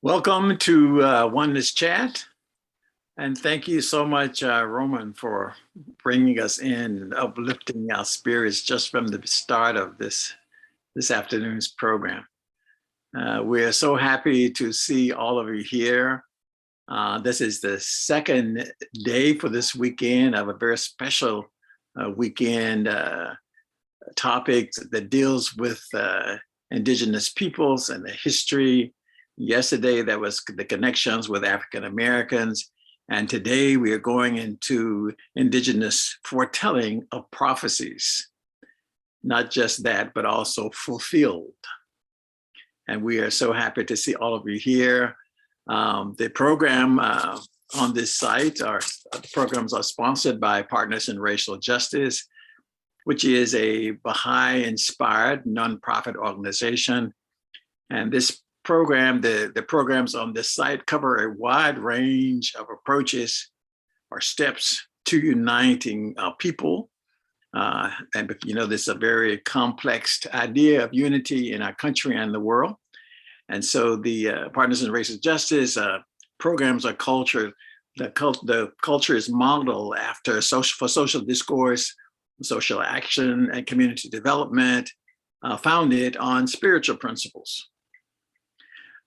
Welcome to Oneness Chat, and thank you so much, Roman, for bringing us in and uplifting our spirits just from the start of this afternoon's program. We are so happy to see all of you here. This is the second day for this weekend of a very special weekend topic that deals with Indigenous peoples and the history. Yesterday, that was the connections with African Americans. And today we are going into Indigenous foretelling of prophecies. Not just that, but also fulfilled. And we are so happy to see all of you here. The program on this site, the programs are sponsored by Partners in Racial Justice, which is a Baha'i-inspired nonprofit organization. And this program, the programs on this site cover a wide range of approaches or steps to uniting people. And you know, this is a very complex idea of unity in our country and the world. And so the Partners in Racial Justice programs are culture. The culture is modeled after social discourse, social action, and community development, founded on spiritual principles.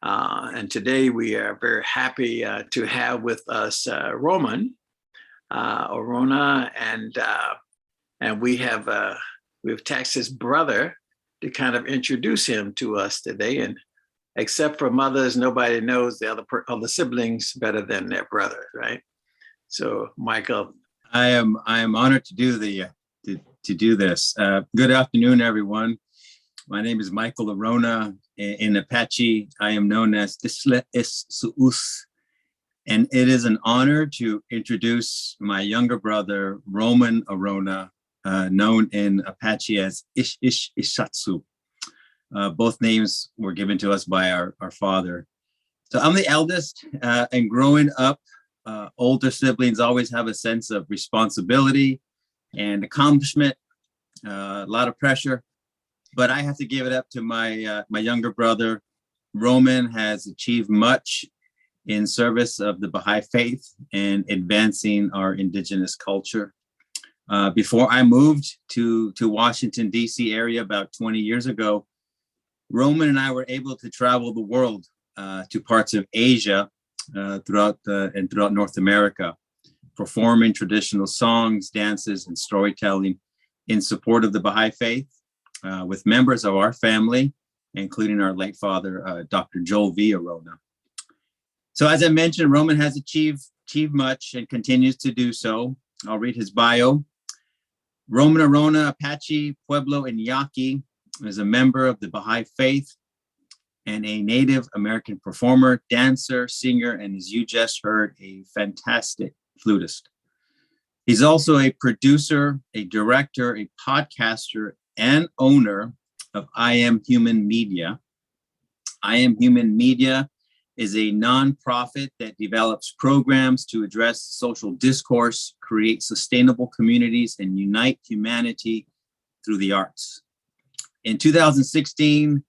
And today we are very happy to have with us Roman Orona, and we've taxed his brother to kind of introduce him to us today. And except for mothers, nobody knows the other siblings better than their brothers, right? So, Michael, I am honored to do this. Good afternoon, everyone. My name is Michael Orona. In Apache, I am known as Isle Es Su'us, and it is an honor to introduce my younger brother, Roman Orona, known in Apache as Ish Ish Ishatsu. Both names were given to us by our father. So I'm the eldest, and growing up, older siblings always have a sense of responsibility and accomplishment, a lot of pressure. But I have to give it up to my younger brother. Roman has achieved much in service of the Baha'i Faith and advancing our Indigenous culture. Before I moved to Washington, D.C. area about 20 years ago, Roman and I were able to travel the world to parts of Asia throughout North America, performing traditional songs, dances, and storytelling in support of the Baha'i Faith. With members of our family, including our late father, Dr. Joel V. Orona. So as I mentioned, Roman has achieved much and continues to do so. I'll read his bio. Roman Orona, Apache, Pueblo, and Yaqui is a member of the Baha'i Faith and a Native American performer, dancer, singer, and as you just heard, a fantastic flutist. He's also a producer, a director, a podcaster, and owner of I Am Human Media. I Am Human Media is a nonprofit that develops programs to address social discourse, create sustainable communities, and unite humanity through the arts. In 2016,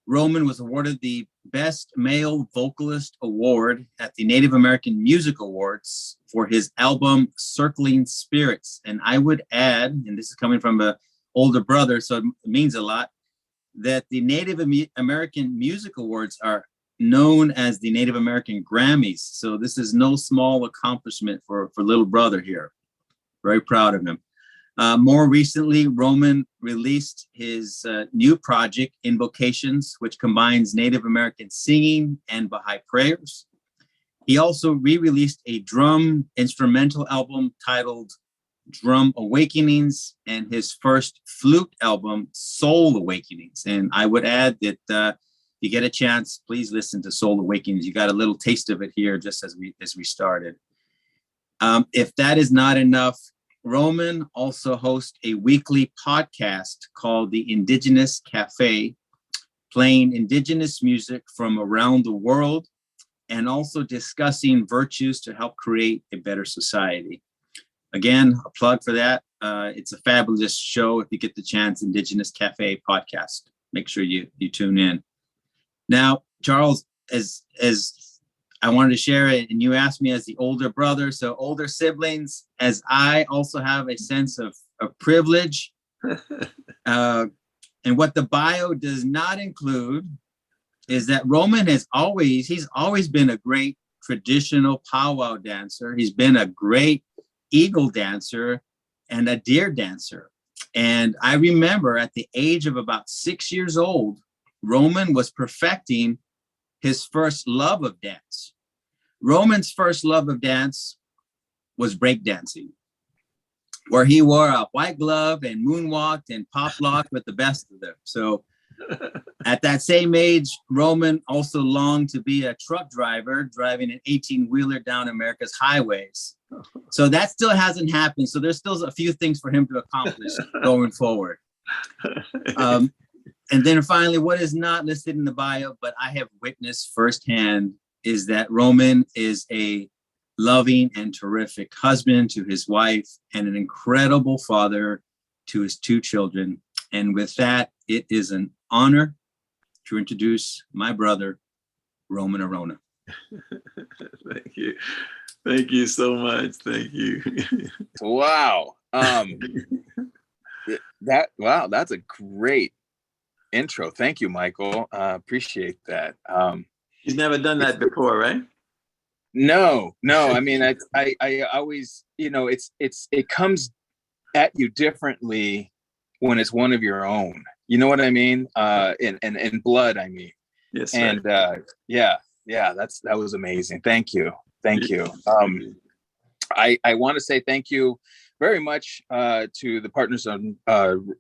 Roman was awarded the Best Male Vocalist Award at the Native American Music Awards for his album Circling Spirits. And I would add, and this is coming from an older brother, so it means a lot, that the Native American Music Awards are known as the Native American Grammys. So this is no small accomplishment for little brother here. Very proud of him. More recently, Roman released his new project, Invocations, which combines Native American singing and Baha'i prayers. He also re-released a drum instrumental album titled Drum Awakenings and his first flute album, Soul Awakenings. And I would add that if you get a chance, please listen to Soul Awakenings. You got a little taste of it here just as we started. If that is not enough, Roman also hosts a weekly podcast called the Indigenous Cafe, playing Indigenous music from around the world and also discussing virtues to help create a better society. Again, a plug for that. It's a fabulous show. If you get the chance, Indigenous Cafe podcast, make sure you tune in. Now, Charles, as I wanted to share it, and you asked me as the older brother, so older siblings, as I also have a sense of privilege. And what the bio does not include is that Roman he's always been a great traditional powwow dancer. He's been a great eagle dancer and a deer dancer. And I remember at the age of about 6 years old, Roman was perfecting his first love of dance. Roman's first love of dance was breakdancing, where he wore a white glove and moonwalked and pop-locked with the best of them. So at that same age, Roman also longed to be a truck driver, driving an 18-wheeler down America's highways. So that still hasn't happened. So there's still a few things for him to accomplish going forward. And then finally, what is not listed in the bio, but I have witnessed firsthand, is that Roman is a loving and terrific husband to his wife and an incredible father to his 2 children. And with that, it is an honor to introduce my brother, Roman Orona. Thank you. Thank you so much. Thank you. Wow. That's a great intro. Thank you, Michael. Appreciate that. He's never done that before, right? No. I mean, I always, it comes at you differently when it's one of your own. You know what I mean? In blood, I mean. Yes. And yeah, that was amazing. Thank you. I want to say thank you very much to the Partners on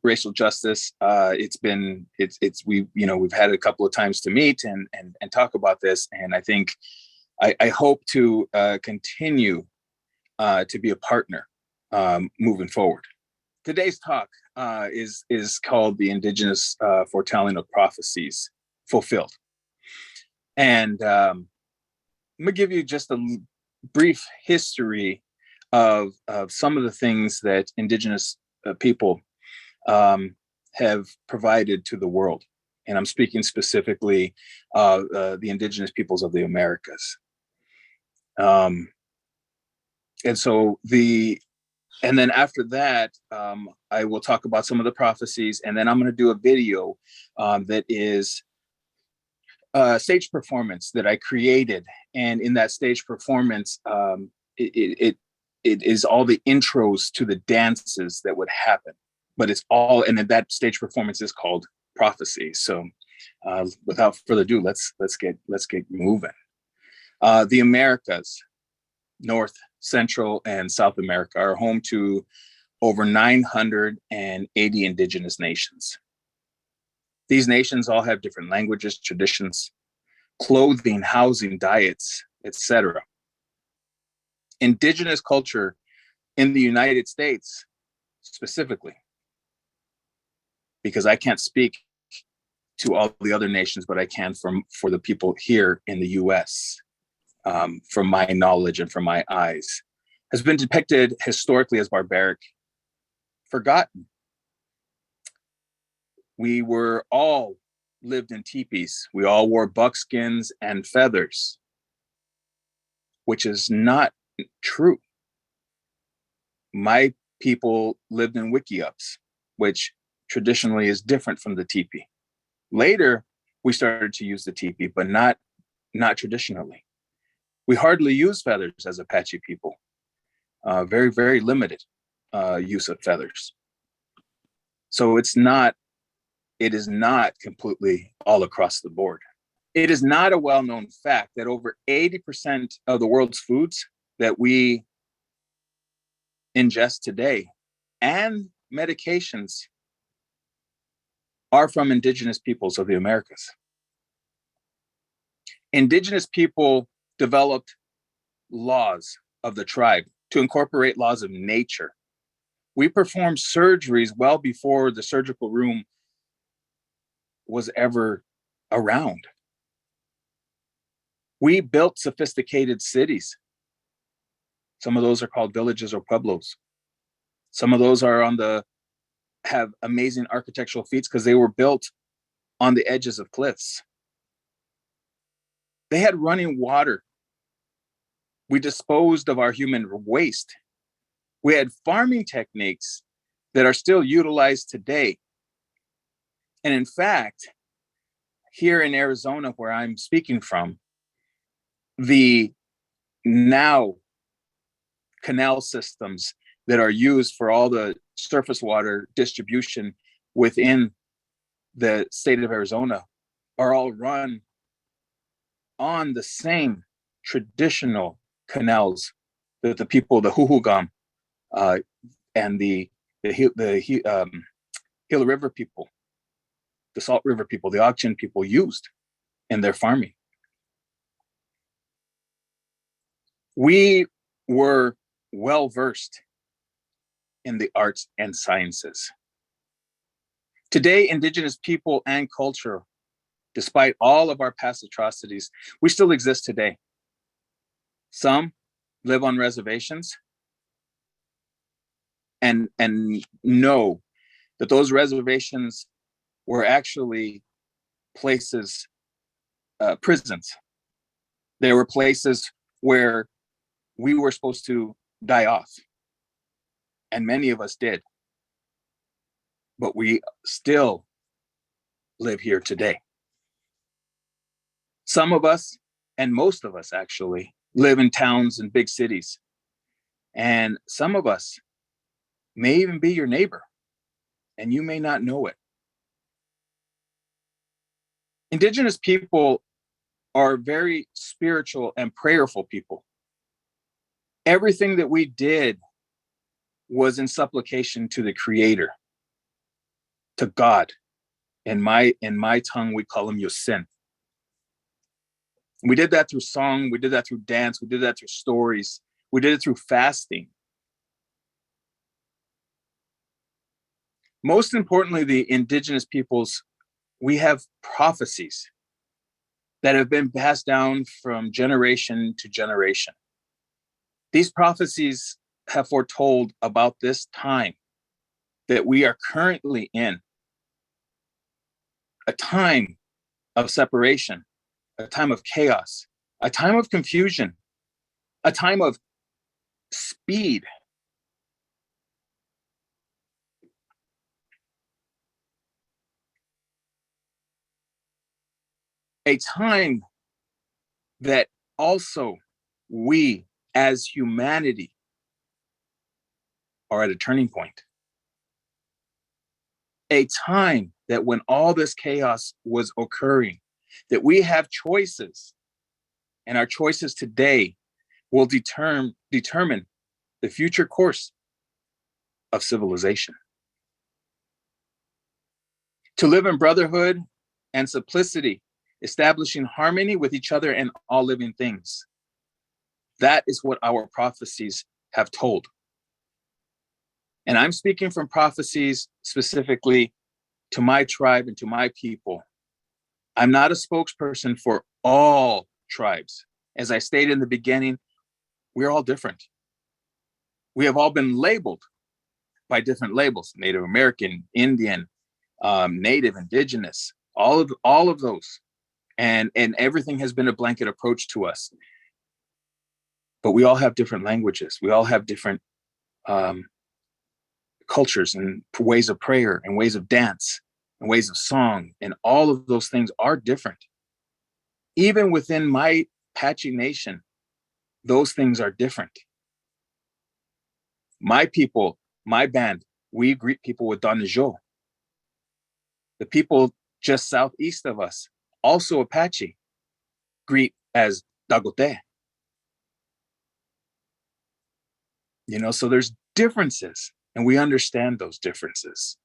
Racial Justice. We've had a couple of times to meet and talk about this, and I think I hope to continue to be a partner moving forward. Today's talk is called the Indigenous Foretelling of Prophecies Fulfilled, and I'm gonna give you just a brief history of some of the things that Indigenous people have provided to the world. And I'm speaking specifically the Indigenous peoples of the Americas. And then after that, I will talk about some of the prophecies, and then I'm going to do a video that is a stage performance that I created. And in that stage performance, it is all the intros to the dances that would happen, but it's all, and then that stage performance is called prophecy. So without further ado, let's get moving. The Americas, North, Central, and South America, are home to over 980 indigenous nations. These nations all have different languages, traditions, clothing, housing, diets, etc. Indigenous culture in the United States specifically, because I can't speak to all the other nations, but I can for the people here in the US, from my knowledge and from my eyes, has been depicted historically as barbaric, forgotten. We were all lived in teepees. We all wore buckskins and feathers, which is not true. My people lived in wickiups, which traditionally is different from the teepee. Later, we started to use the teepee, but not not traditionally. We hardly use feathers as Apache people. Very, very limited use of feathers. So it is not completely all across the board. It is not a well-known fact that over 80% of the world's foods that we ingest today and medications are from indigenous peoples of the Americas. Indigenous people developed laws of the tribe to incorporate laws of nature. We performed surgeries well before the surgical room was ever around. We built sophisticated cities. Some of those are called villages or pueblos. Some of those have amazing architectural feats because they were built on the edges of cliffs. They had running water. We disposed of our human waste. We had farming techniques that are still utilized today. And in fact, here in Arizona, where I'm speaking from, the now canal systems that are used for all the surface water distribution within the state of Arizona are all run on the same traditional canals that the people, the Huhugam and the Gila River people, the Salt River people, the Auction people used in their farming. We were well-versed in the arts and sciences. Today, indigenous people and culture, despite all of our past atrocities, we still exist today. Some live on reservations and know that those reservations were actually places, prisons. They were places where we were supposed to die off. And many of us did. But we still live here today. Some of us, and most of us actually, live in towns and big cities. And some of us may even be your neighbor, and you may not know it. Indigenous people are very spiritual and prayerful people. Everything that we did was in supplication to the Creator, to God. In my tongue, we call him Yosin. We did that through song, we did that through dance, we did that through stories, we did it through fasting. Most importantly, the indigenous peoples, we have prophecies that have been passed down from generation to generation. These prophecies have foretold about this time that we are currently in, a time of separation, a time of chaos, a time of confusion, a time of speed. A time that also we as humanity are at a turning point. A time that when all this chaos was occurring, that we have choices, and our choices today will determine the future course of civilization. To live in brotherhood and simplicity, establishing harmony with each other and all living things. That is what our prophecies have told. And I'm speaking from prophecies specifically to my tribe and to my people. I'm not a spokesperson for all tribes. As I stated in the beginning, we're all different. We have all been labeled by different labels: Native American, Indian, Native, Indigenous, all of those. And everything has been a blanket approach to us. But we all have different languages. We all have different cultures and ways of prayer and ways of dance and ways of song. And all of those things are different. even within my Apache nation, those things are different. My people, my band, we greet people with Danajo. The people just southeast of us, also Apache, greet as Dagote. You know, so there's differences, and we understand those differences.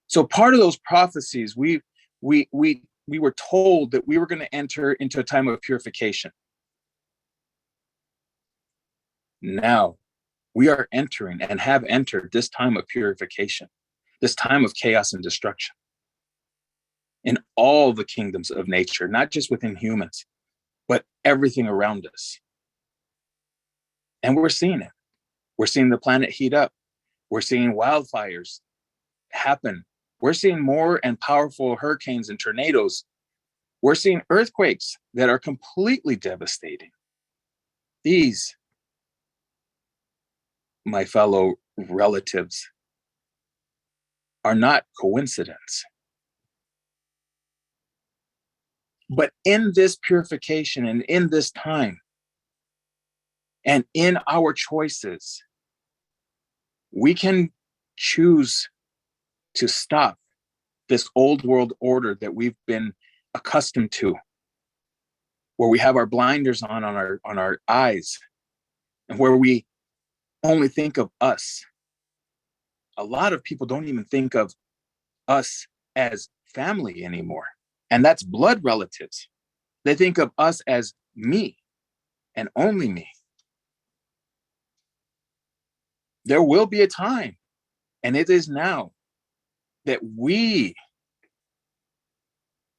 So part of those prophecies, we were told that we were going to enter into a time of purification. Now, we are entering and have entered this time of purification, this time of chaos and destruction in all the kingdoms of nature, not just within humans, but everything around us. And we're seeing it. We're seeing the planet heat up. We're seeing wildfires happen. We're seeing more and powerful hurricanes and tornadoes. We're seeing earthquakes that are completely devastating. These, my fellow relatives, are not coincidence. But in this purification and in this time and in our choices, we can choose to stop this old world order that we've been accustomed to, where we have our blinders on our eyes, and where we only think of us. A lot of people don't even think of us as family anymore, and that's blood relatives. They think of us as me and only me. There will be a time, and it is now, that we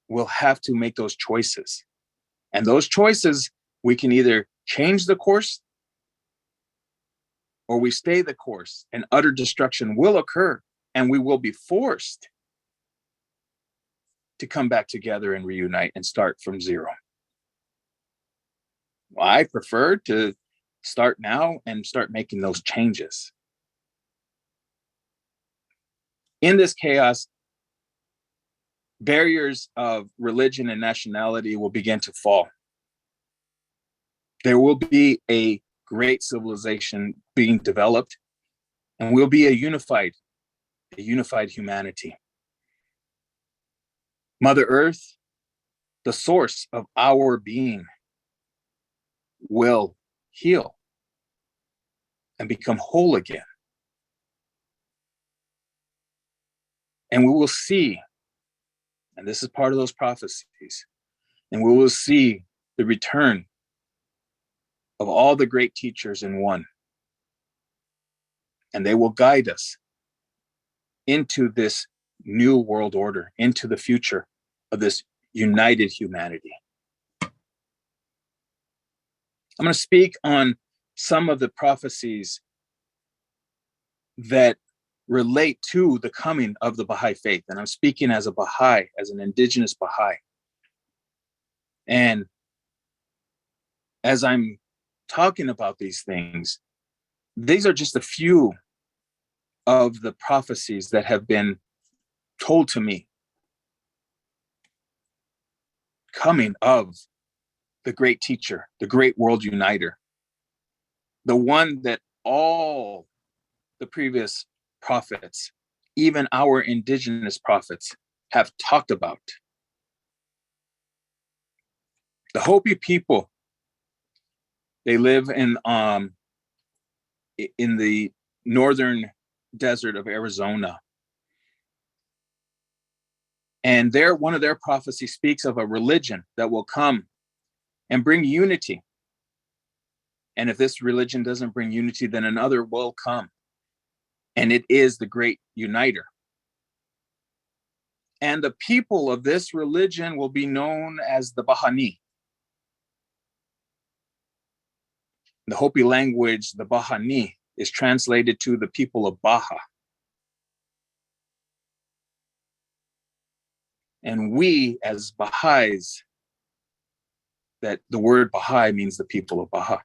will have to make those choices. And those choices, we can either change the course or we stay the course, and utter destruction will occur, and we will be forced to come back together and reunite and start from zero. Well, I prefer to start now and start making those changes. In this chaos, barriers of religion and nationality will begin to fall. There will be a great civilization being developed, and we'll be a unified humanity. Mother Earth, the source of our being, will heal and become whole again. And we will see, and this is part of those prophecies, and we will see the return of all the great teachers in one. And they will guide us into this new world order, into the future of this united humanity. I'm going to speak on some of the prophecies that relate to the coming of the Baha'i Faith. And I'm speaking as a Baha'i, as an indigenous Baha'i. And as I'm talking about these things, these are just a few of the prophecies that have been told to me, coming of the great teacher, the great world uniter, the one that all the previous prophets, even our indigenous prophets, have talked about. The Hopi people, they live in the northern desert of Arizona. And one of their prophecies speaks of a religion that will come and bring unity. And if this religion doesn't bring unity, then another will come. And it is the great uniter. And the people of this religion will be known as the Baha'ni. In the Hopi language, the Baha'ni is translated to the people of Baha. And we, as Baha'is, that the word Baha'i means the people of Baha.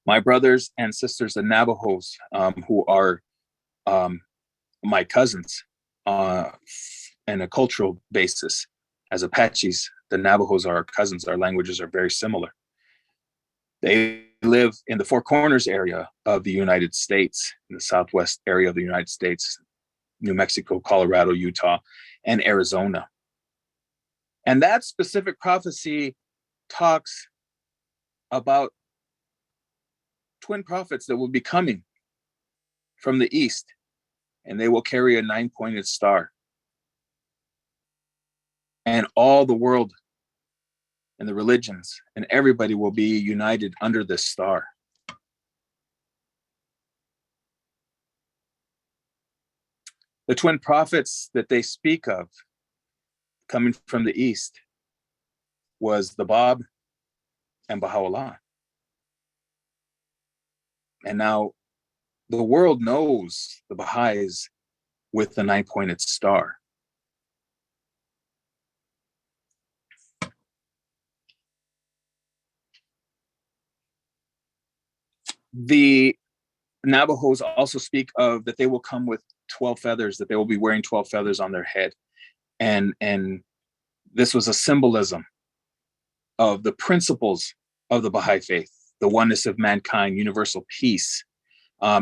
My brothers and sisters, the Navajos, who are my cousins on a cultural basis, As Apaches, the Navajos are our cousins. Our languages are very similar. They live in the Four Corners area of the United States, in the southwest area of the United States, New Mexico, Colorado, Utah, and Arizona. And that specific prophecy talks about twin prophets that will be coming from the east, and they will carry a 9-pointed star. And all the world and the religions and everybody will be united under this star. The twin prophets that they speak of coming from the east was the Bab and Baha'u'llah. And now the world knows the Baha'is with the 9-pointed star. The Navajos also speak of that they will come with 12 feathers, that they will be wearing 12 feathers on their head. And this was a symbolism of the principles of the Baha'i Faith, the oneness of mankind, universal peace,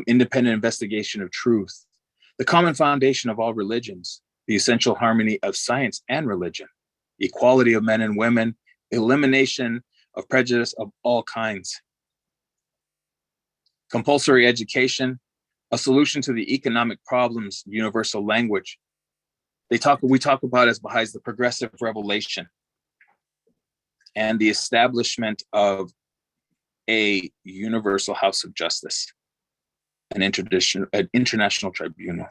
independent investigation of truth, the common foundation of all religions, the essential harmony of science and religion, equality of men and women, elimination of prejudice of all kinds, compulsory education, a solution to the economic problems, universal language. We talk about as Baha'is the progressive revelation and the establishment of a universal house of justice, an international tribunal,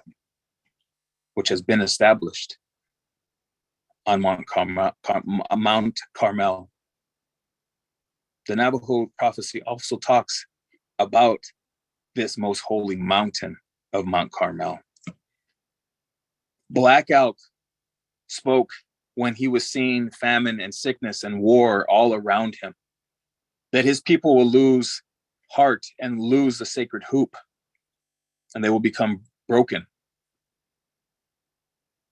which has been established on Mount Carmel. The Navajo prophecy also talks about this most holy mountain of Mount Carmel. Black Elk spoke when he was seeing famine and sickness and war all around him, that his people will lose heart and lose the sacred hoop, and they will become broken.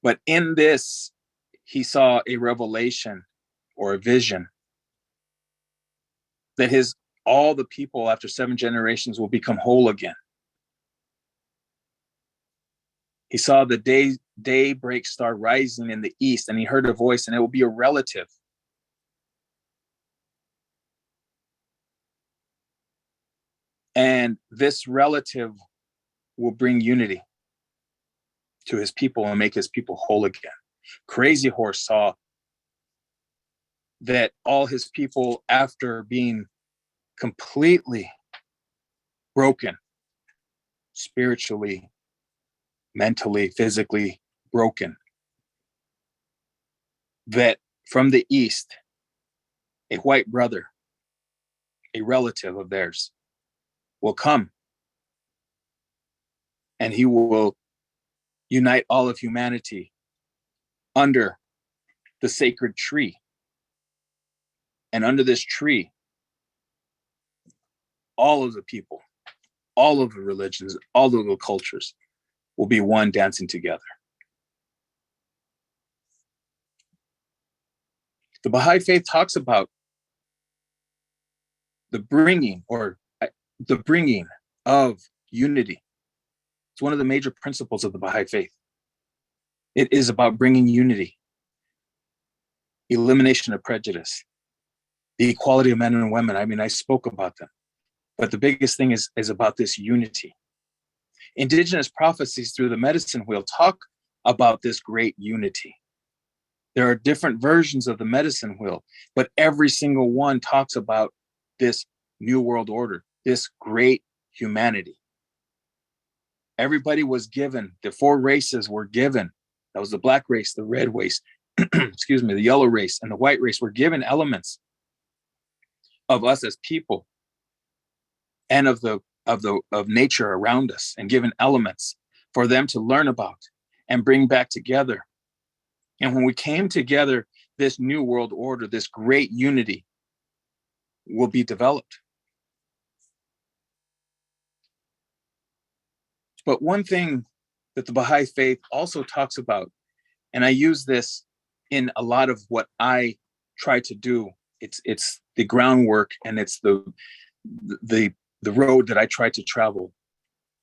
But in this, he saw a revelation or a vision that all the people after 7 generations will become whole again. He saw the daybreak star rising in the east, and he heard a voice, and it will be a relative. And this relative will bring unity to his people and make his people whole again. Crazy Horse saw that all his people, after being completely broken, spiritually, mentally, physically broken, that from the east, a white brother, a relative of theirs, will come, and he will unite all of humanity under the sacred tree. And under this tree, all of the people, all of the religions, all of the cultures will be one, dancing together. The Baha'i Faith talks about the bringing of unity. It's one of the major principles of the Baha'i Faith. It is about bringing unity, elimination of prejudice, the equality of men and women. I mean, I spoke about them, but the biggest thing is about this unity. Indigenous prophecies through the medicine wheel talk about this great unity. There are different versions of the medicine wheel, but every single one talks about this new world order, this great humanity. Everybody was given, the 4 races were given. That was the black race, the red race, excuse me, the yellow race, and the white race were given elements of us as people and of nature around us, and given elements for them to learn about and bring back together. And when we came together, this new world order, this great unity will be developed. But one thing that the Baha'i Faith also talks about, and I use this in a lot of what I try to do. It's the groundwork, and it's the road that I try to travel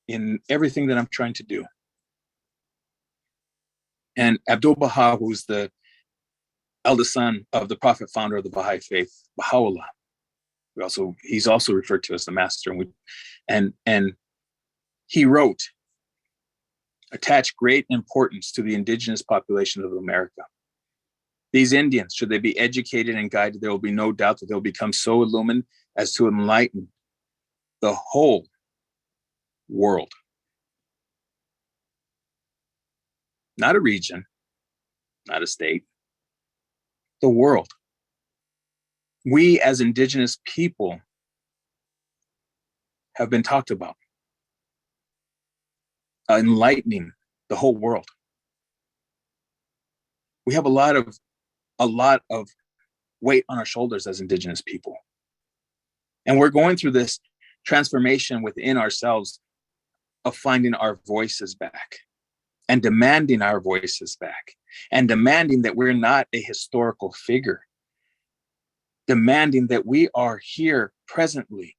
in everything that I'm trying to do. And Abdu'l-Baha, who's the eldest son of the prophet founder of the Baha'i Faith, Baha'u'llah, he's also referred to as the master. And he wrote, attach great importance to the indigenous population of America. These Indians, should they be educated and guided, there will be no doubt that they'll become so illumined as to enlighten the whole world. Not a region, not a state, the world. We as indigenous people have been talked about, enlightening the whole world. We have a lot of weight on our shoulders as indigenous people. And we're going through this transformation within ourselves of finding our voices back and demanding our voices back and demanding that we're not a historical figure, demanding that we are here presently,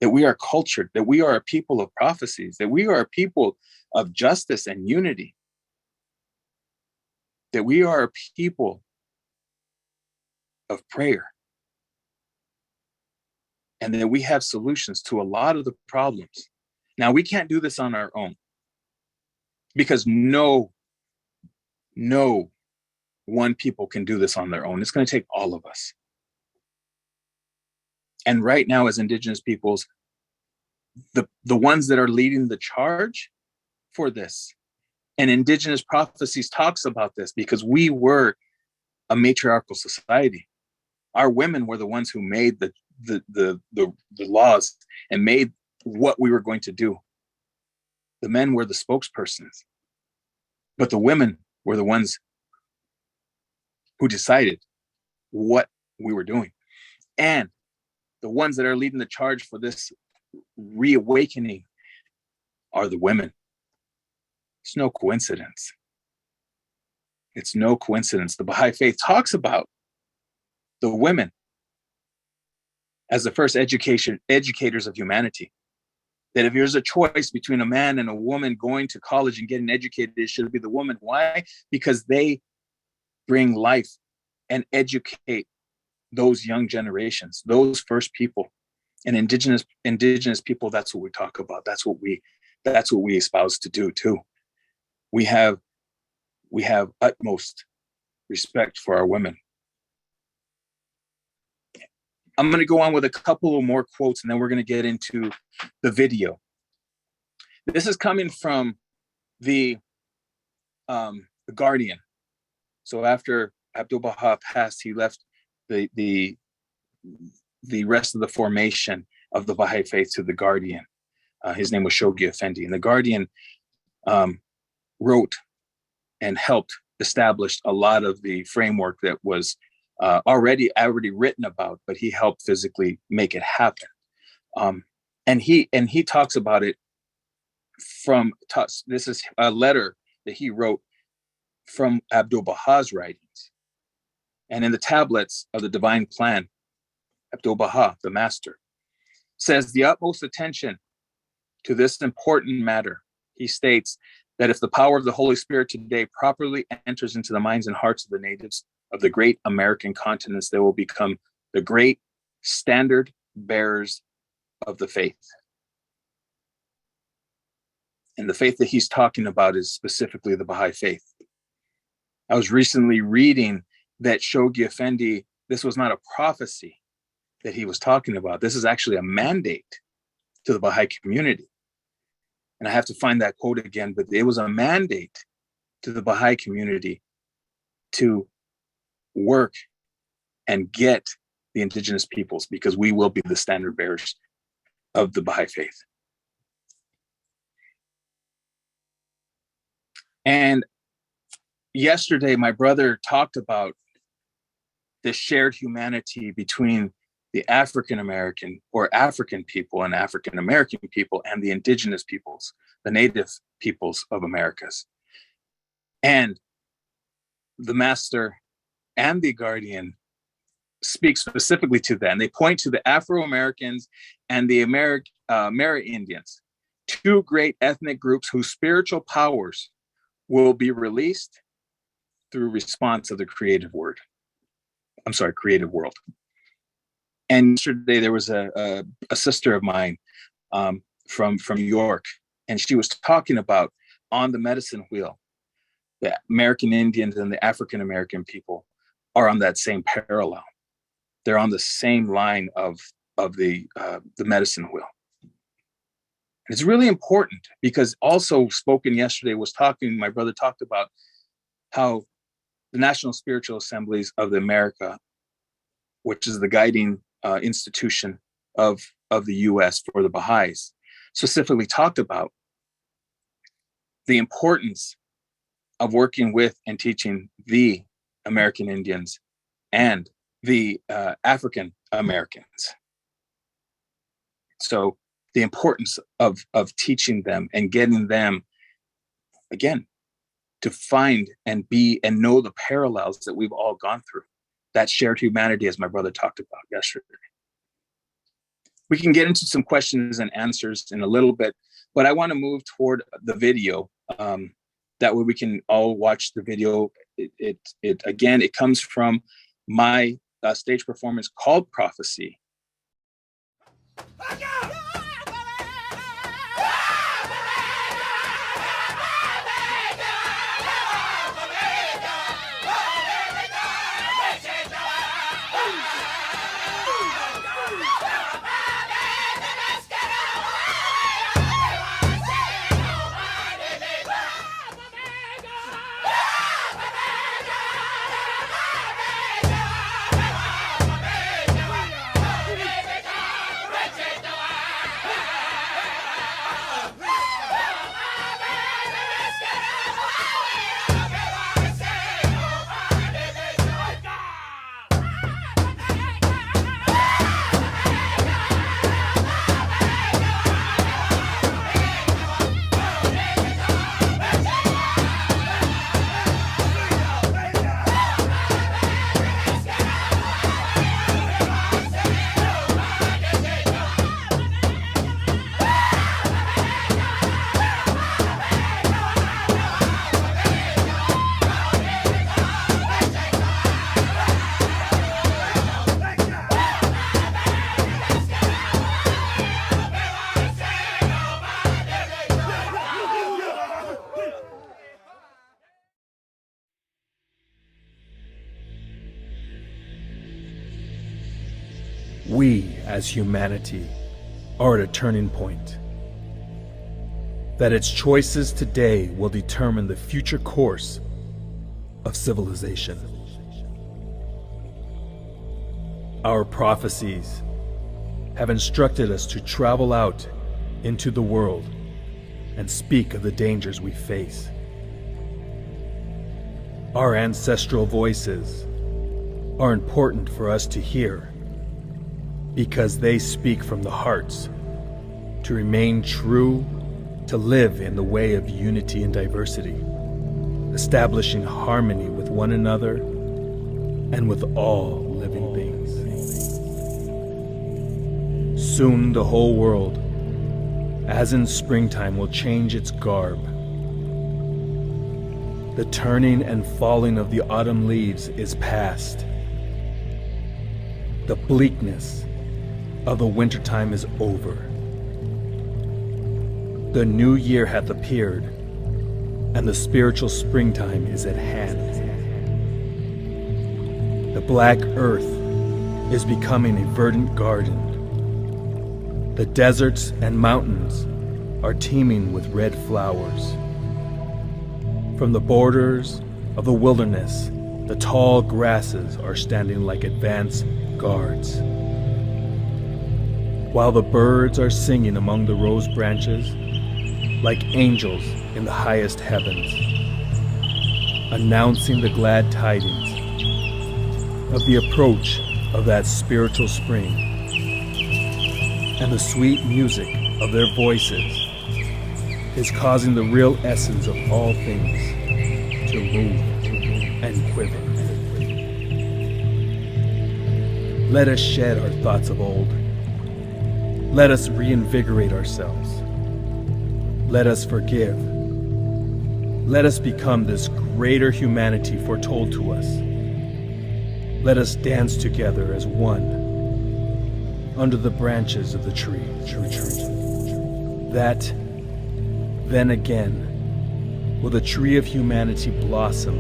that we are cultured, that we are a people of prophecies, that we are a people of justice and unity, that we are a people of prayer, and that we have solutions to a lot of the problems. Now, we can't do this on our own, because no one people can do this on their own. It's going to take all of us. And right now, as indigenous peoples, the ones that are leading the charge for this, and Indigenous Prophecies talks about this, because we were a matriarchal society. Our women were the ones who made the laws and made what we were going to do. The men were the spokespersons, but the women were the ones who decided what we were doing. And the ones that are leading the charge for this reawakening are the women. It's no coincidence. It's no coincidence. The Baha'i Faith talks about the women as the first educators of humanity. That if there's a choice between a man and a woman going to college and getting educated, it should be the woman. Why? Because they bring life and educate those young generations, those first people. And indigenous people, that's what we talk about. That's what we espouse to do too. We have utmost respect for our women. I'm going to go on with a couple of more quotes, and then we're going to get into the video. This is coming from the Guardian. So after Abdu'l-Baha passed, he left the rest of the formation of the Baha'i Faith to the Guardian. His name was Shoghi Effendi, and the Guardian wrote and helped establish a lot of the framework that was already written about, but he helped physically make it happen. And he talks about it this is a letter that he wrote from Abdu'l-Baha's writings. And in the tablets of the divine plan, Abdu'l-Baha, the master, says the utmost attention to this important matter. He states that if the power of the Holy Spirit today properly enters into the minds and hearts of the natives of the great American continents, they will become the great standard bearers of the faith. And the faith that he's talking about is specifically the Baha'i Faith. I was recently reading that Shoghi Effendi, this was not a prophecy that he was talking about. This is actually a mandate to the Baha'i community. And I have to find that quote again, but it was a mandate to the Baha'i community to work and get the indigenous peoples, because we will be the standard bearers of the Baha'i Faith. And yesterday, my brother talked about the shared humanity between the African American or African people and African American people and the indigenous peoples, the native peoples of Americas. And the master and the Guardian speak specifically to that. And they point to the Afro-Americans and the Amerindians, two great ethnic groups whose spiritual powers will be released through response of the creative world. And yesterday there was a sister of mine from New York, and she was talking about on the medicine wheel, the American Indians and the African American people are on that same parallel. They're on the same line of the medicine wheel. And it's really important because also spoken yesterday my brother talked about how the National Spiritual Assemblies of the America, which is the guiding institution of the US for the Baha'is, specifically talked about the importance of working with and teaching the American Indians and the African Americans. So the importance of teaching them and getting them, again, to find and be and know the parallels that we've all gone through. That shared humanity, as my brother talked about yesterday. We can get into some questions and answers in a little bit, but I want to move toward the video. That way we can all watch the video. It comes from my stage performance called Prophecy. We, as humanity, are at a turning point. That its choices today will determine the future course of civilization. Our prophecies have instructed us to travel out into the world and speak of the dangers we face. Our ancestral voices are important for us to hear because they speak from the hearts, to remain true, to live in the way of unity and diversity, establishing harmony with one another and with all living things. Soon the whole world, as in springtime, will change its garb. The turning and falling of the autumn leaves is past. The bleakness of the wintertime is over. The new year hath appeared, and the spiritual springtime is at hand. The black earth is becoming a verdant garden. The deserts and mountains are teeming with red flowers. From the borders of the wilderness, the tall grasses are standing like advance guards. While the birds are singing among the rose branches, like angels in the highest heavens, announcing the glad tidings of the approach of that spiritual spring, and the sweet music of their voices is causing the real essence of all things to move and quiver. Let us shed our thoughts of old. Let us reinvigorate ourselves. Let us forgive. Let us become this greater humanity foretold to us. Let us dance together as one under the branches of the tree. That, then again, will the tree of humanity blossom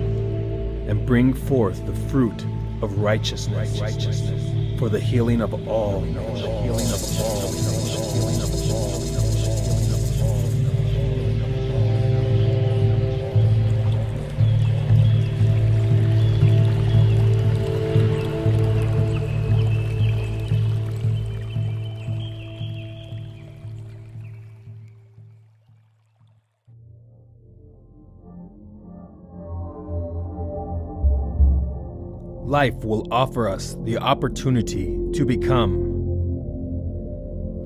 and bring forth the fruit of righteousness for the healing of all. Life will offer us the opportunity to become.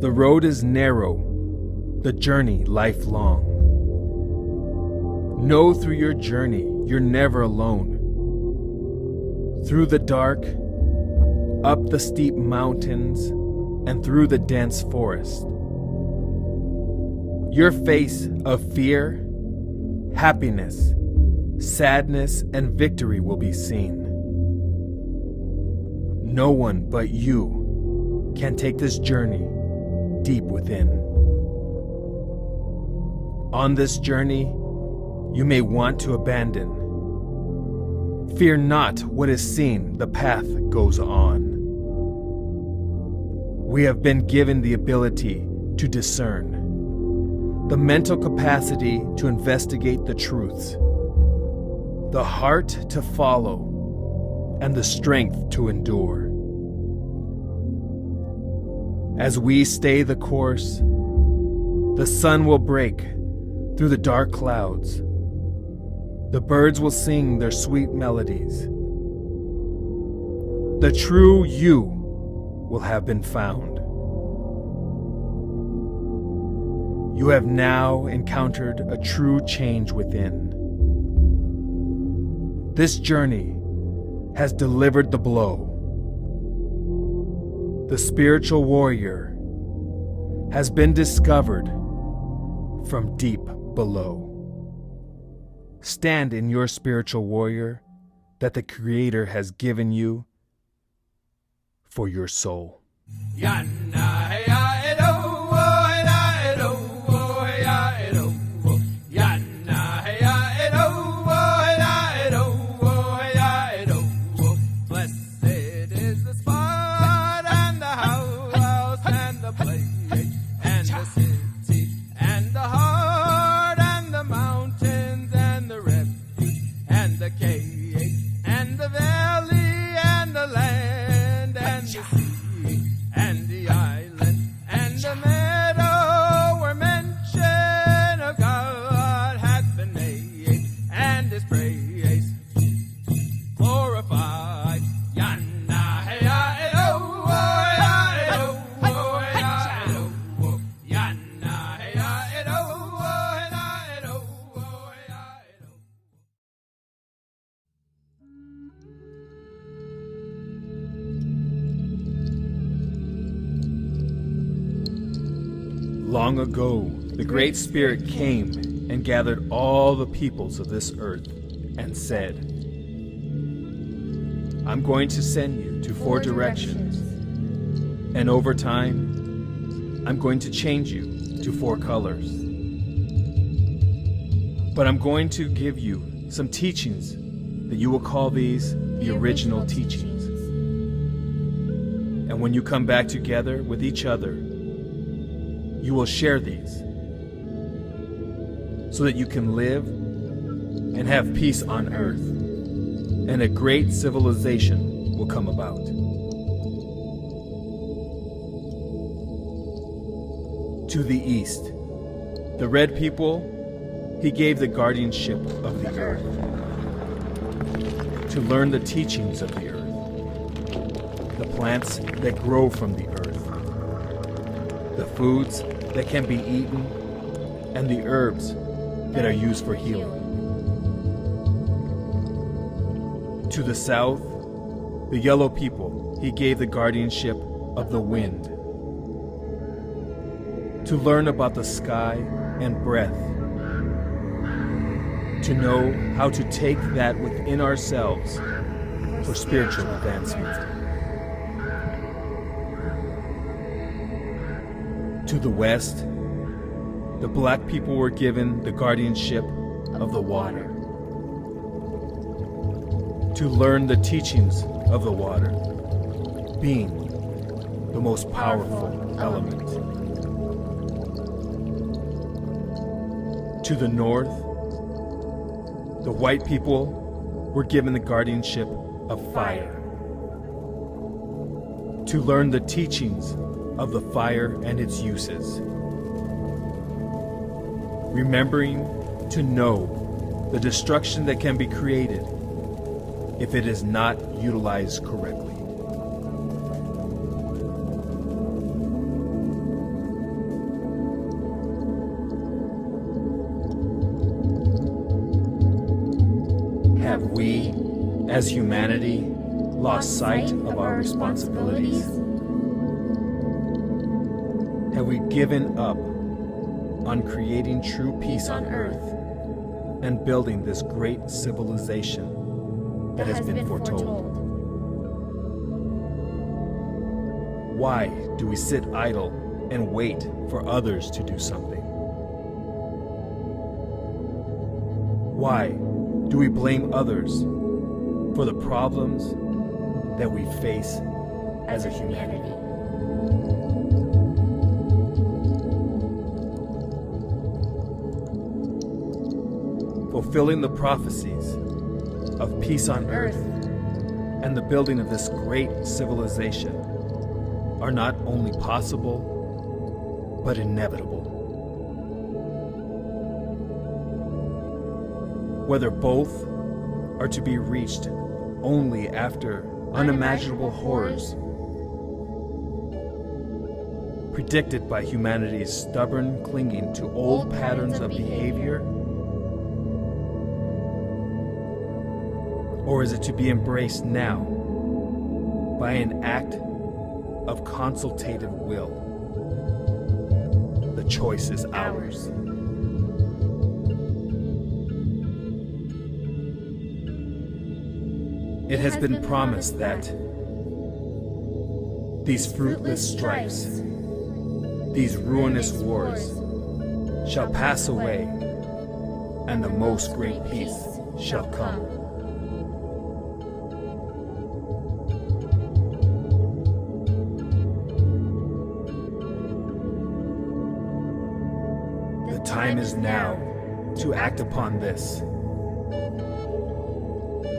The road is narrow, the journey lifelong. Know through your journey you're never alone. Through the dark, up the steep mountains, and through the dense forest. Your face of fear, happiness, sadness, and victory will be seen. No one but you can take this journey deep within. On this journey, you may want to abandon. Fear not what is seen, the path goes on. We have been given the ability to discern, the mental capacity to investigate the truths, the heart to follow, and the strength to endure. As we stay the course, the sun will break through the dark clouds. The birds will sing their sweet melodies. The true you will have been found. You have now encountered a true change within. This journey has delivered the blow. The spiritual warrior has been discovered from deep below. Stand in your spiritual warrior that the Creator has given you for your soul. Long ago, the Great Spirit came and gathered all the peoples of this earth and said, I'm going to send you to four directions. And over time, I'm going to change you to four colors. But I'm going to give you some teachings that you will call these the original teachings. And when you come back together with each other, you will share these so that you can live and have peace on earth, and a great civilization will come about. To the east, the red people, he gave the guardianship of the earth to learn the teachings of the earth, the plants that grow from the earth, the foods that can be eaten, and the herbs that are used for healing. To the south, the yellow people he gave the guardianship of the wind, to learn about the sky and breath, to know how to take that within ourselves for spiritual advancement. To the west, the black people were given the guardianship of the water, to learn the teachings of the water, being the most powerful element. To the north, the white people were given the guardianship of fire, to learn the teachings of the fire and its uses, remembering to know the destruction that can be created if it is not utilized correctly. Have we, as humanity, lost sight of our responsibilities? Have we given up on creating true peace on earth and building this great civilization that has been foretold? Why do we sit idle and wait for others to do something? Why do we blame others for the problems that we face as a humanity? Fulfilling the prophecies of peace on earth and the building of this great civilization are not only possible, but inevitable. Whether both are to be reached only after unimaginable horrors predicted by humanity's stubborn clinging to old patterns of behavior, or is it to be embraced now by an act of consultative will? The choice is ours. It has been promised that these fruitless strifes, these ruinous wars, shall pass away, and the most great peace shall come. The time is now to act upon this.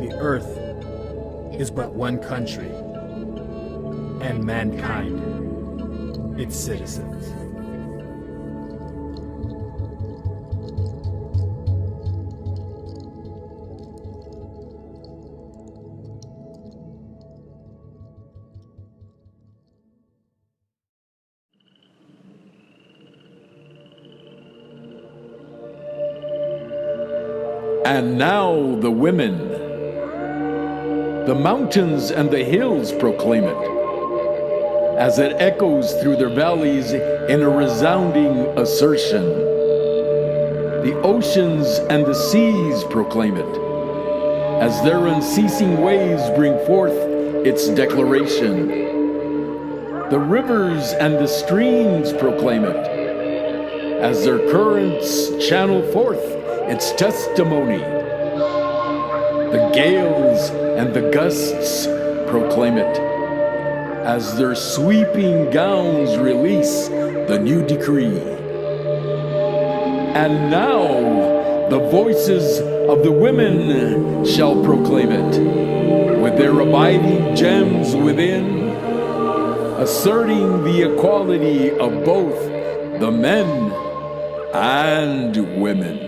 The earth is but one country, and mankind its citizens. And now the women. The mountains and the hills proclaim it, as it echoes through their valleys in a resounding assertion. The oceans and the seas proclaim it, as their unceasing waves bring forth its declaration. The rivers and the streams proclaim it, as their currents channel forth its testimony. The gales and the gusts proclaim it, as their sweeping gowns release the new decree. And now the voices of the women shall proclaim it, with their abiding gems within, asserting the equality of both the men and women.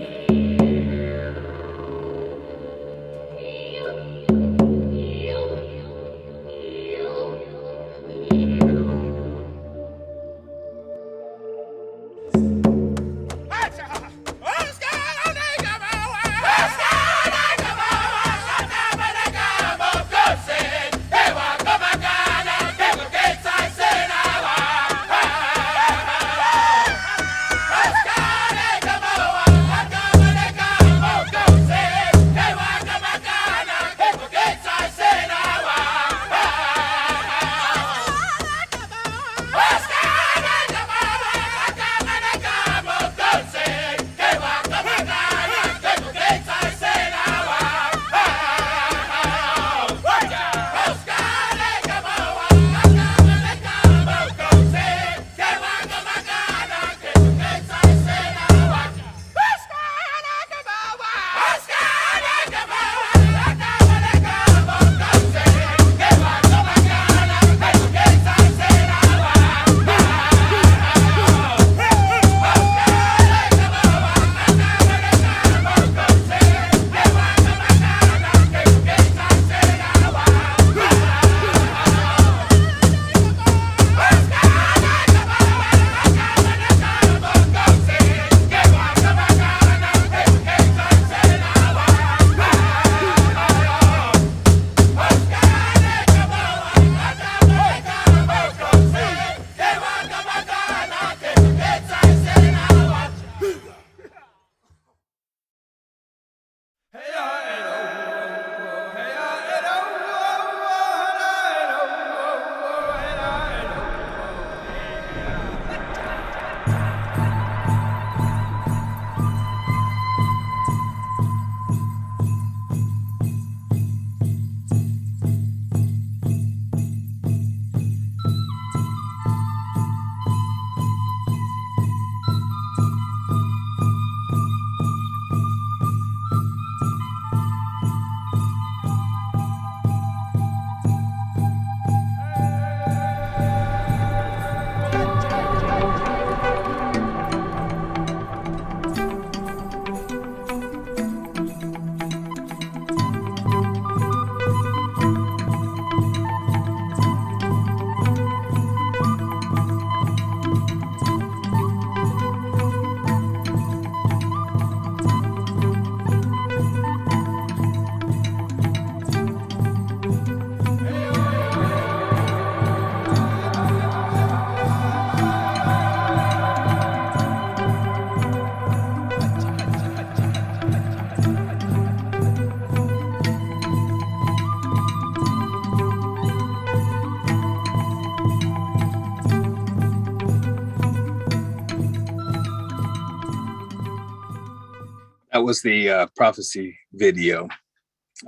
That was the prophecy video.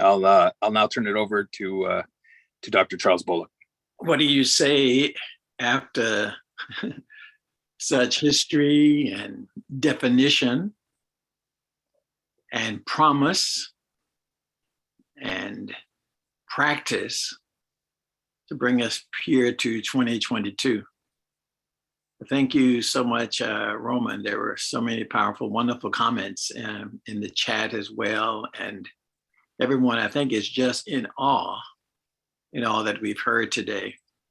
I'll now turn it over to Dr. Charles Bullock. What do you say after such history and definition and promise and practice to bring us here to 2022? Thank you so much, Roman. There were so many powerful, wonderful comments in the chat as well. And everyone, I think, is just in awe in all that we've heard today.